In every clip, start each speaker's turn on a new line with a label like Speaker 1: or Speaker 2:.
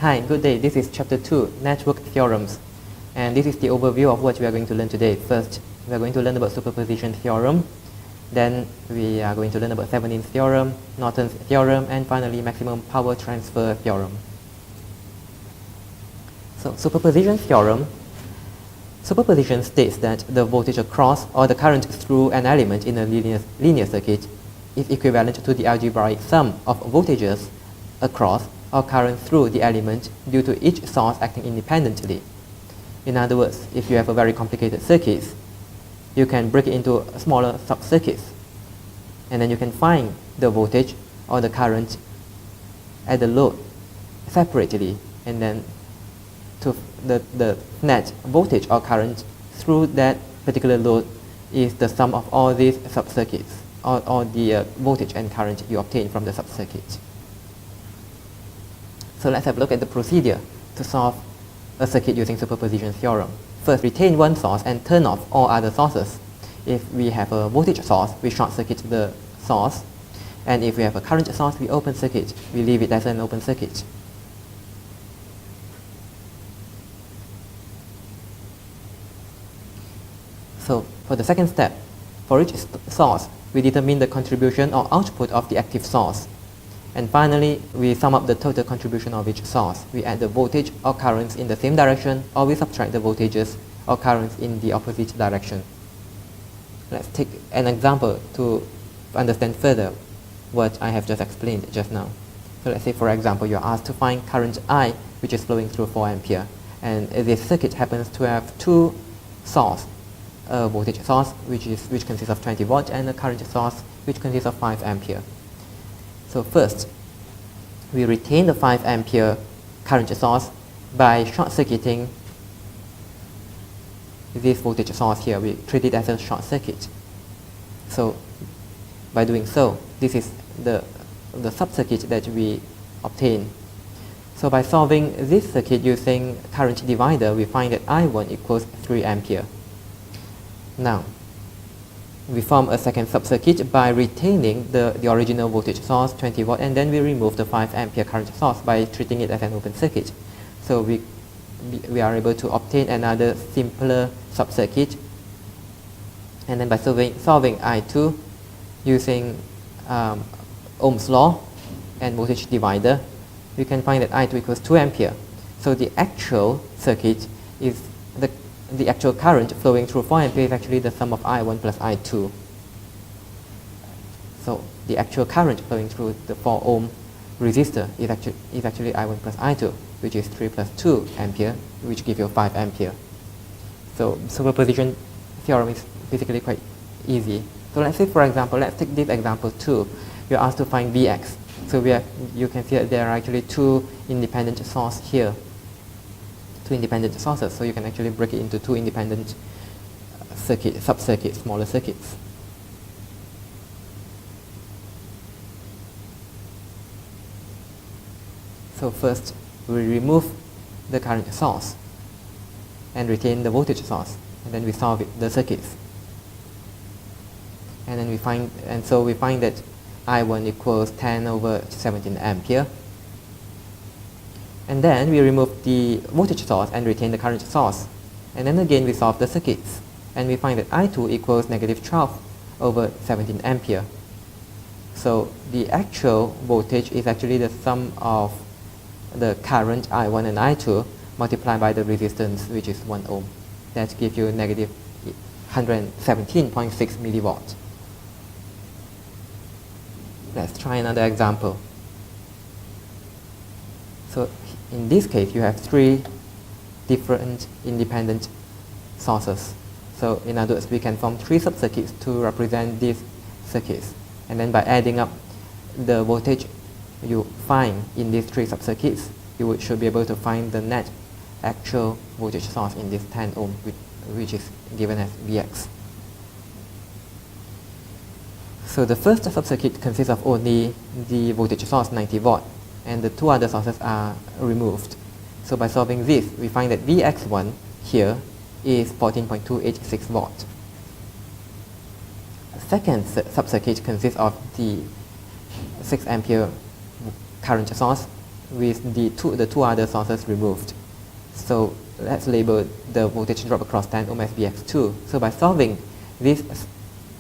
Speaker 1: Hi, good day. This is Chapter 2, Network Theorems. And this is the overview of what we are going to learn today. First, we are going to learn about Superposition Theorem. Then we are going to learn about Thevenin's Theorem, Norton's Theorem, and finally Maximum Power Transfer Theorem. So, Superposition Theorem. Superposition states that the voltage across or the current through an element in a linear circuit is equivalent to the algebraic sum of voltages across or current through the element due to each source acting independently. In other words, if you have a very complicated circuit, you can break it into smaller sub-circuits, and then you can find the voltage or the current at the load separately, and then to the net voltage or current through that particular load is the sum of all these sub-circuits, or the voltage and current you obtain from the sub-circuit. So let's have a look at the procedure to solve a circuit using superposition theorem. First, retain one source and turn off all other sources. If we have a voltage source, we short circuit the source, and if we have a current source, we open circuit. We leave it as an open circuit. So for the second step, for each source, we determine the contribution or output of the active source. And finally, we sum up the total contribution of each source. We add the voltage or currents in the same direction, or we subtract the voltages or currents in the opposite direction. Let's take an example to understand further what I have just explained just now. So let's say, for example, you're asked to find current I, which is flowing through 4 ampere. And this circuit happens to have two sources, a voltage source, which consists of 20 volts, and a current source, which consists of 5 ampere. So first, we retain the 5 ampere current source by short-circuiting this voltage source here. We treat it as a short circuit. So by doing so, this is the sub-circuit that we obtain. So by solving this circuit using current divider, we find that I1 equals 3 ampere. Now, we form a second sub-circuit by retaining the original voltage source, 20 volt, and then we remove the 5 ampere current source by treating it as an open circuit. So we are able to obtain another simpler sub-circuit. And then by solving I2 using Ohm's law and voltage divider, we can find that I2 equals 2 ampere. So the actual circuit is the actual current flowing through 4 ampere is actually the sum of I1 plus I2. So the actual current flowing through the 4 ohm resistor is actually I1 plus I2, which is 3 plus 2 ampere, which gives you 5 ampere. So superposition theorem is basically quite easy. So let's say, for example, let's take this example 2. You're asked to find Vx. So you can see that there are actually two independent sources here. Two independent sources, so you can actually break it into two independent sub-circuits, smaller circuits. So first, we remove the current source and retain the voltage source, and then we solve the circuits. And then we find that I1 equals 10 over 17 ampere. And then we remove the voltage source and retain the current source. And then again we solve the circuits. And we find that I2 equals negative 12 over 17 ampere. So the actual voltage is actually the sum of the current I1 and I2 multiplied by the resistance, which is 1 ohm. That gives you negative 117.6 millivolts. Let's try another example. So in this case, you have 3 different independent sources. So in other words, we can form 3 sub-circuits to represent these circuits. And then by adding up the voltage you find in these 3 sub-circuits, you should be able to find the net actual voltage source in this 10 ohm, which is given as Vx. So the first sub-circuit consists of only the voltage source, 90 volt. And the 2 other sources are removed. So by solving this, we find that Vx1 here is 14.286 volt. The second sub-circuit consists of the 6 ampere current source, with the two other sources removed. So let's label the voltage drop across 10 ohm as Vx2. So by solving this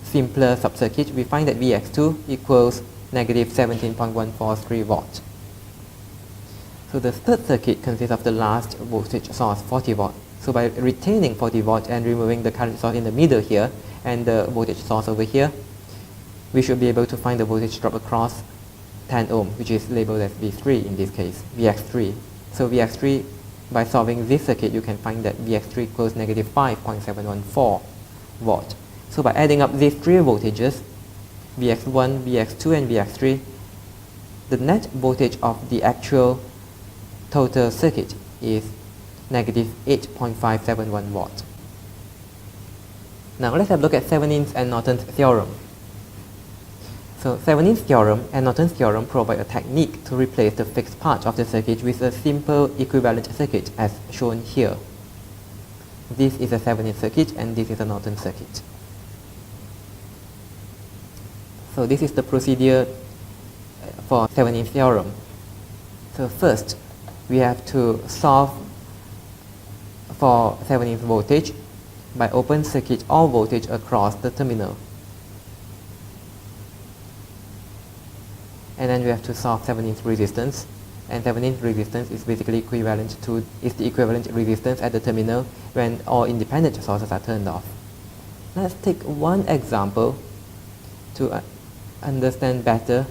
Speaker 1: simpler subcircuit, we find that Vx2 equals negative 17.143 volts. So the third circuit consists of the last voltage source, 40 volt. So by retaining 40 volt and removing the current source in the middle here and the voltage source over here, we should be able to find the voltage drop across 10 ohm, which is labeled as V3 in this case, Vx3. So Vx3, by solving this circuit, you can find that Vx3 equals negative 5.714 volt. So by adding up these three voltages, Vx1, Vx2 and Vx3, the net voltage of the actual total circuit is negative 8.571 volt. Now let's have a look at Thevenin's and Norton's theorem. So Thevenin's theorem and Norton's theorem provide a technique to replace the fixed part of the circuit with a simple equivalent circuit as shown here. This is a Thevenin circuit and this is a Norton circuit. So this is the procedure for Thevenin's theorem. So first, we have to solve for Thevenin's voltage by open circuit all voltage across the terminal. And then we have to solve Thevenin's resistance, and Thevenin's resistance is basically equivalent to the equivalent resistance at the terminal when all independent sources are turned off. Let's take one example to understand better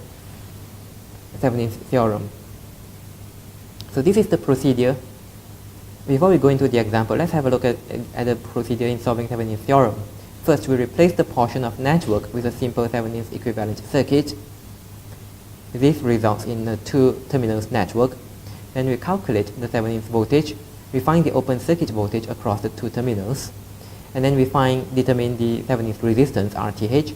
Speaker 1: Thevenin's theorem. So this is the procedure. Before we go into the example, let's have a look at the procedure in solving Thevenin's theorem. First, we replace the portion of network with a simple Thevenin's equivalent circuit. This results in a two terminals network. Then we calculate the Thevenin's voltage. We find the open circuit voltage across the two terminals. And then we determine the Thevenin's resistance, RTh.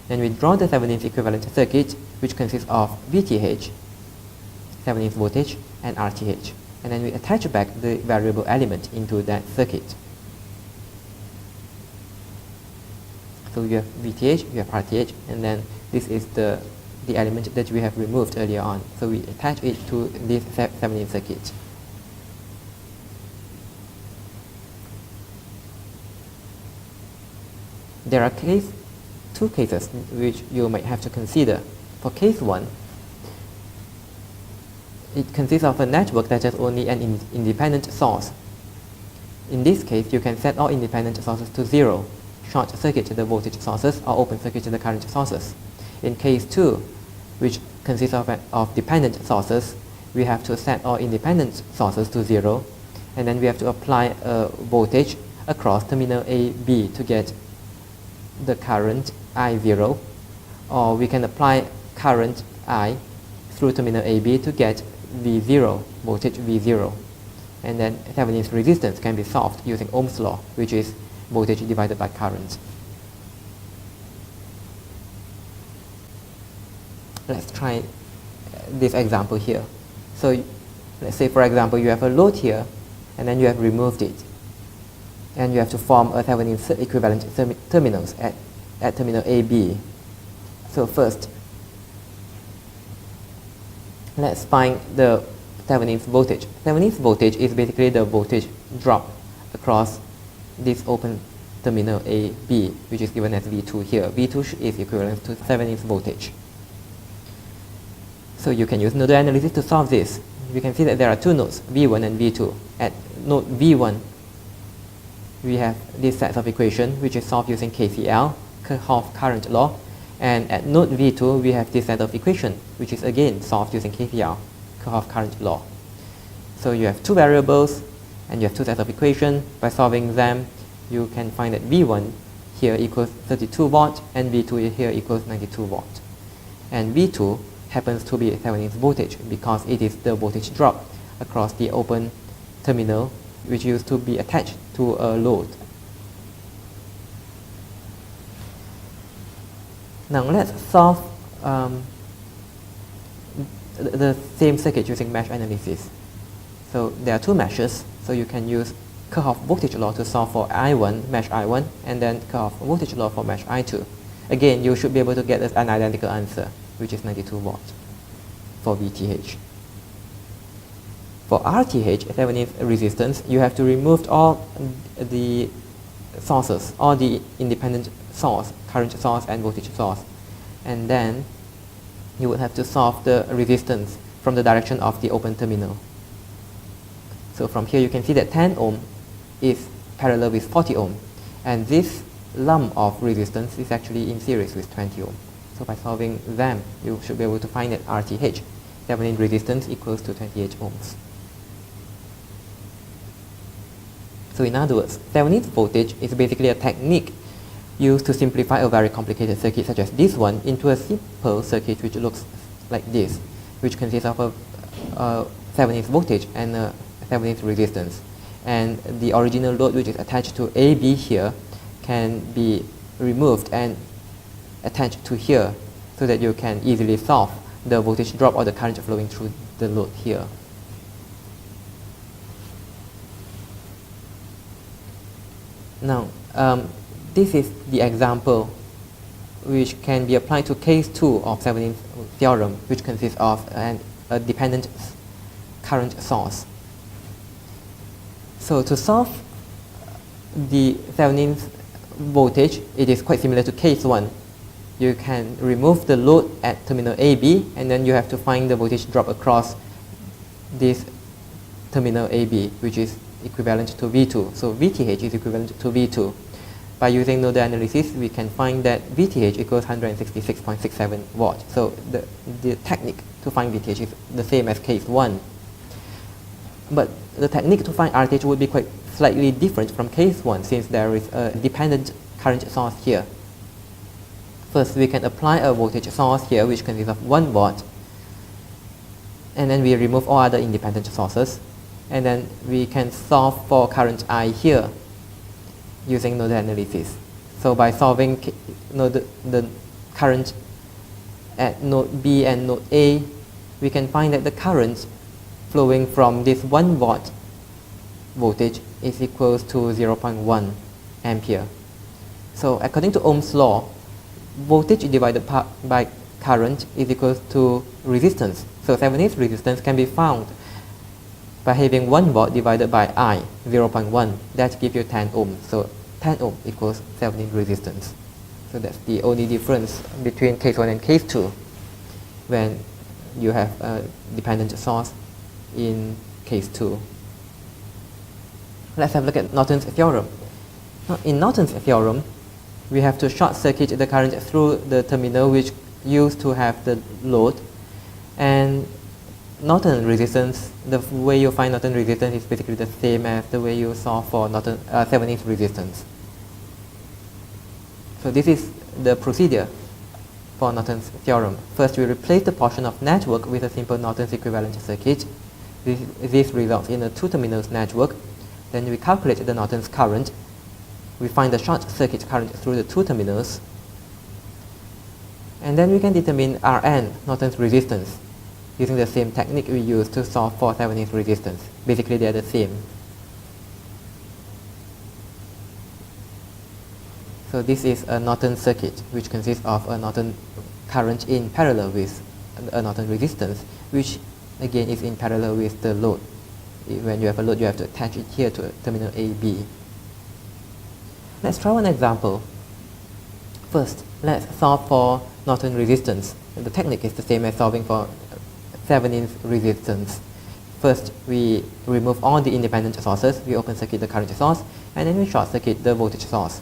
Speaker 1: Then we draw the Thevenin's equivalent circuit, which consists of VTh, Thevenin's voltage, and RTh. And then we attach back the variable element into that circuit. So you have VTh, you have RTh, and then this is the element that we have removed earlier on. So we attach it to this Thevenin circuit. There are two cases which you might have to consider. For case 1, it consists of a network that has only an independent source. In this case, you can set all independent sources to 0, short circuit the voltage sources, or open circuit the current sources. In case 2, which consists of dependent sources, we have to set all independent sources to 0, and then we have to apply a voltage across terminal A, B to get the current I0, or we can apply current I through terminal AB to get V0, voltage V0. And then Thevenin's resistance can be solved using Ohm's law, which is voltage divided by current. Let's try this example here. So let's say, for example, you have a load here, and then you have removed it. And you have to form a Thevenin equivalent terminals at terminal AB. So first, let's find the Thevenin's voltage. Thevenin's voltage is basically the voltage drop across this open terminal AB, which is given as V2 here. V2 is equivalent to Thevenin's voltage. So you can use nodal analysis to solve this. We can see that there are two nodes, V1 and V2. At node V1, we have this set of equation which is solved using KCL, Kirchhoff current law. And at node V2, we have this set of equation which is again solved using KCL, Kirchhoff current law. So you have two variables and you have two sets of equation. By solving them, you can find that V1 here equals 32 volt and V2 here equals 92 volt. And V2 happens to be Thevenin's voltage because it is the voltage drop across the open terminal which used to be attached to a load. Now let's solve the same circuit using mesh analysis. So there are two meshes, so you can use Kirchhoff voltage law to solve for I1, mesh I1, and then Kirchhoff voltage law for mesh I2. Again, you should be able to get an identical answer, which is 92 volt for VTH. For RTH, Thevenin's resistance, you have to remove all the sources, all the independent source, current source and voltage source. And then you would have to solve the resistance from the direction of the open terminal. So from here you can see that 10 ohm is parallel with 40 ohm. And this lump of resistance is actually in series with 20 ohm. So by solving them, you should be able to find that RTH, Thevenin resistance, equals to 28 ohms. So in other words, Thevenin's voltage is basically a technique used to simplify a very complicated circuit such as this one into a simple circuit which looks like this, which consists of a Thevenin's voltage and a Thevenin's resistance. And the original load which is attached to AB here can be removed and attached to here so that you can easily solve the voltage drop or the current flowing through the load here. Now, this is the example which can be applied to case 2 of Thevenin's theorem, which consists of a dependent current source. So to solve the Thevenin's voltage, it is quite similar to case 1. You can remove the load at terminal AB, and then you have to find the voltage drop across this terminal AB, which is equivalent to V2. So VTH is equivalent to V2. By using nodal analysis, we can find that VTH equals 166.67 watts. So the technique to find VTH is the same as case 1. But the technique to find RTH would be quite slightly different from case 1, since there is a dependent current source here. First, we can apply a voltage source here which consists of 1 watt, and then we remove all other independent sources, and then we can solve for current I here using nodal analysis. So by solving the current at node B and node A, we can find that the current flowing from this 1 watt voltage is equals to 0.1 ampere. So according to Ohm's law, voltage divided by current is equal to resistance. So Thevenin's resistance can be found by having 1 watt divided by I, 0.1. That gives you 10 ohms. So 10 ohm equals Thevenin resistance. So that's the only difference between case 1 and case 2 when you have a dependent source in case 2. Let's have a look at Norton's theorem. Now, in Norton's theorem, we have to short circuit the current through the terminal which used to have the load, and Norton resistance, the way you find Norton resistance is basically the same as the way you saw for Thevenin's resistance. So this is the procedure for Norton's theorem. First, we replace the portion of network with a simple Norton's equivalent circuit. This results in a 2 terminals network. Then we calculate the Norton's current. We find the short circuit current through the 2 terminals. And then we can determine Rn, Norton's resistance, using the same technique we used to solve for Thevenin's resistance. Basically, they are the same. So this is a Norton circuit, which consists of a Norton current in parallel with a Norton resistance, which again is in parallel with the load. When you have a load, you have to attach it here to terminal AB. Let's try one example. First, let's solve for Norton resistance. The technique is the same as solving for Thevenin's resistance. First, we remove all the independent sources, we open circuit the current source, and then we short circuit the voltage source.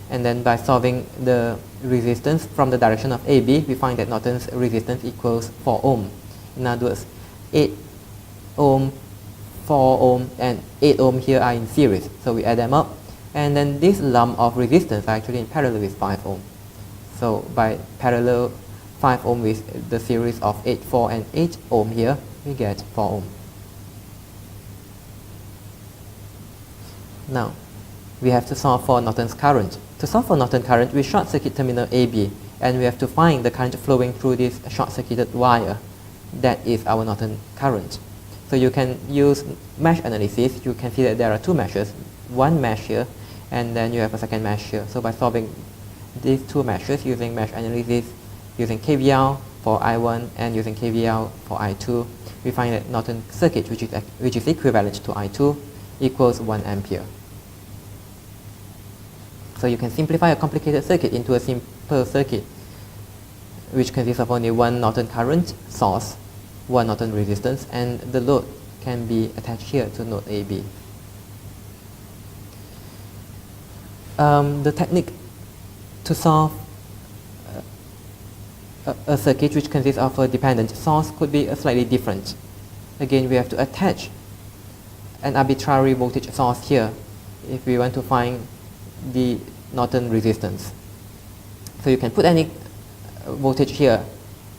Speaker 1: And then by solving the resistance from the direction of AB, we find that Norton's resistance equals 4 ohm. In other words, 8 ohm, 4 ohm, and 8 ohm here are in series. So we add them up, and then this lump of resistance are actually in parallel with 5 ohm. So by parallel 5 ohm with the series of 8, 4, and 8 ohm here, we get 4 ohm. Now, we have to solve for Norton's current. To solve for Norton current, we short circuit terminal AB, and we have to find the current flowing through this short circuited wire. That is our Norton current. So you can use mesh analysis. You can see that there are 2 meshes, one mesh here, and then you have a second mesh here. So by solving these 2 meshes using mesh analysis, using KVL for I1 and using KVL for I2, we find that Norton circuit, which is equivalent to I2, equals 1 ampere. So you can simplify a complicated circuit into a simple circuit, which consists of only one Norton current source, one Norton resistance, and the load can be attached here to node AB. The technique to solve a circuit which consists of a dependent source could be slightly different. Again, we have to attach an arbitrary voltage source here if we want to find the Norton resistance. So you can put any voltage here.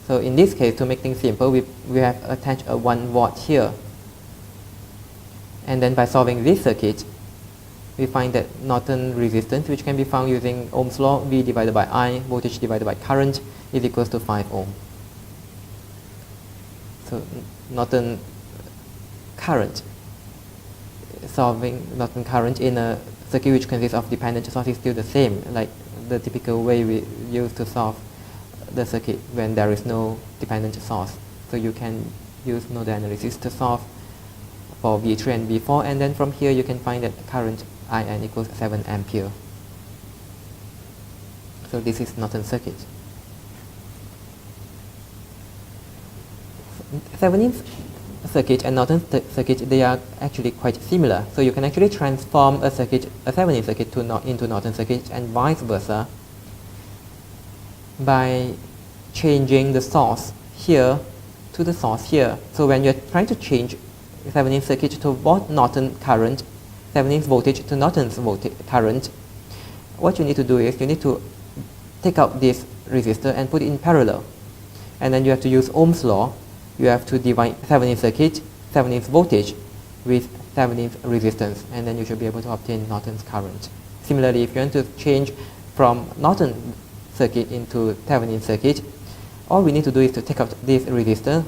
Speaker 1: So in this case, to make things simple, we have attached a 1 watt here. And then by solving this circuit, we find that Norton resistance, which can be found using Ohm's law, V divided by I, voltage divided by current, is equals to 5 ohm. So Norton current, solving Norton current in a circuit which consists of dependent sources is still the same, like the typical way we use to solve the circuit when there is no dependent source. So you can use node analysis to solve for V3 and V4, and then from here you can find that current IN equals 7 ampere. So this is Norton circuit. Thevenin's circuit and Norton circuit, they are actually quite similar. So you can actually transform a circuit, a Thevenin circuit into Norton circuit and vice versa by changing the source here to the source here. So when you're trying to change Thevenin circuit to what Norton current, Thevenin's voltage to Norton's current, what you need to do is you need to take out this resistor and put it in parallel. And then you have to use Ohm's law. You have to divide Thevenin's circuit, Thevenin's voltage, with Thevenin's resistance, and then you should be able to obtain Norton's current. Similarly, if you want to change from Norton circuit into Thevenin circuit, all we need to do is to take out this resistor,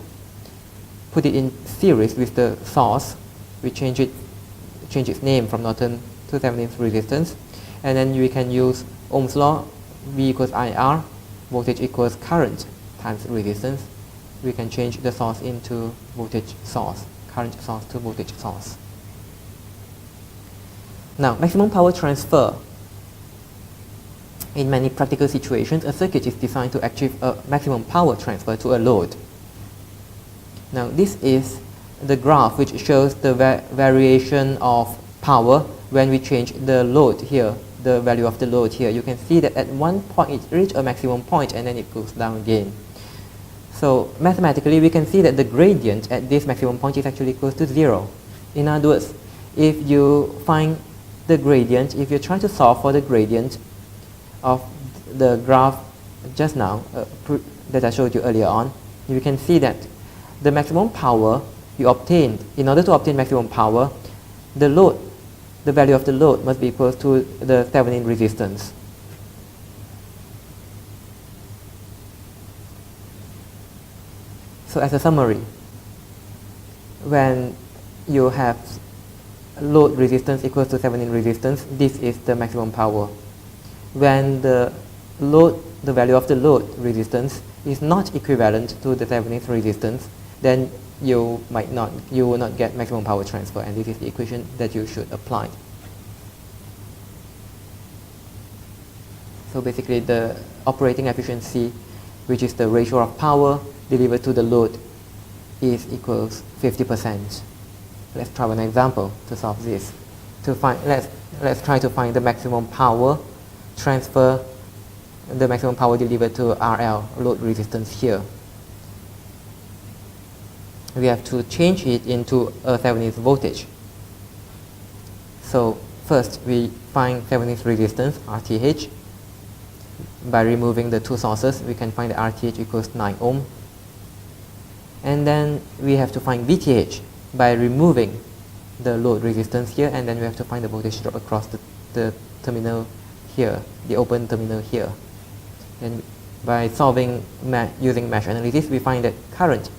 Speaker 1: put it in series with the source, we change its name from Norton to Thevenin's resistance, and then we can use Ohm's law, V equals IR, voltage equals current times resistance. We can change the source into voltage source, current source to voltage source. Now, maximum power transfer. In many practical situations, a circuit is designed to achieve a maximum power transfer to a load. Now, this is the graph which shows the variation of power when we change the load here, the value of the load here. You can see that at one point it reaches a maximum point and then it goes down again. So mathematically, we can see that the gradient at this maximum point is actually equal to 0. In other words, if you find the gradient, if you try to solve for the gradient of the graph just now that I showed you earlier on, you can see that the maximum power you obtained, in order to obtain maximum power, the load, the value of the load must be equal to the Thevenin resistance. So as a summary, when you have load resistance equals to Thevenin resistance, this is the maximum power. When the load, the value of the load resistance is not equivalent to the Thevenin resistance, then you will not get maximum power transfer, and this is the equation that you should apply. So basically, the operating efficiency, which is the ratio of power delivered to the load, is equals 50%. Let's try an example to solve this. Let's try to find the maximum power transfer, the maximum power delivered to RL, load resistance here. We have to change it into a Thevenin's voltage. So first we find Thevenin's resistance, RTH. By removing the two sources, we can find that RTH equals 9 ohm. And then we have to find VTH by removing the load resistance here, and then we have to find the voltage drop across the terminal here, the open terminal here. And by solving using mesh analysis, we find that current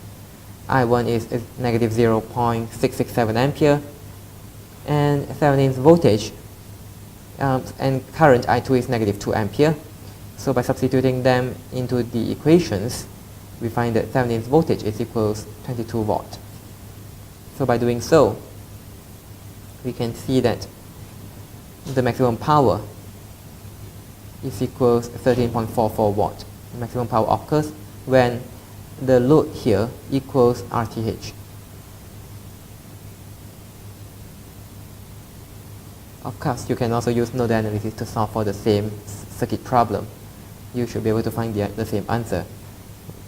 Speaker 1: I1 is negative 0.667 ampere, and Thevenin's voltage and current I2 is negative 2 ampere. So by substituting them into the equations, we find that Thevenin's voltage is equals 22 watt. So by doing so, we can see that the maximum power is equals 13.44 watt. The maximum power occurs when the load here equals RTH. Of course, you can also use nodal analysis to solve for the same circuit problem. You should be able to find the same answer,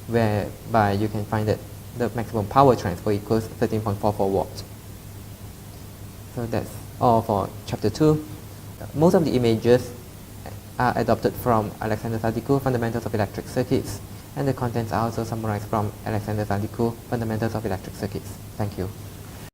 Speaker 1: whereby you can find that the maximum power transfer equals 13.44 watts. So that's all for chapter 2. Most of the images are adopted from Alexander Sadiku, Fundamentals of Electric Circuits, and the contents are also summarized from Alexander Sadiku, Fundamentals of Electric Circuits. Thank you.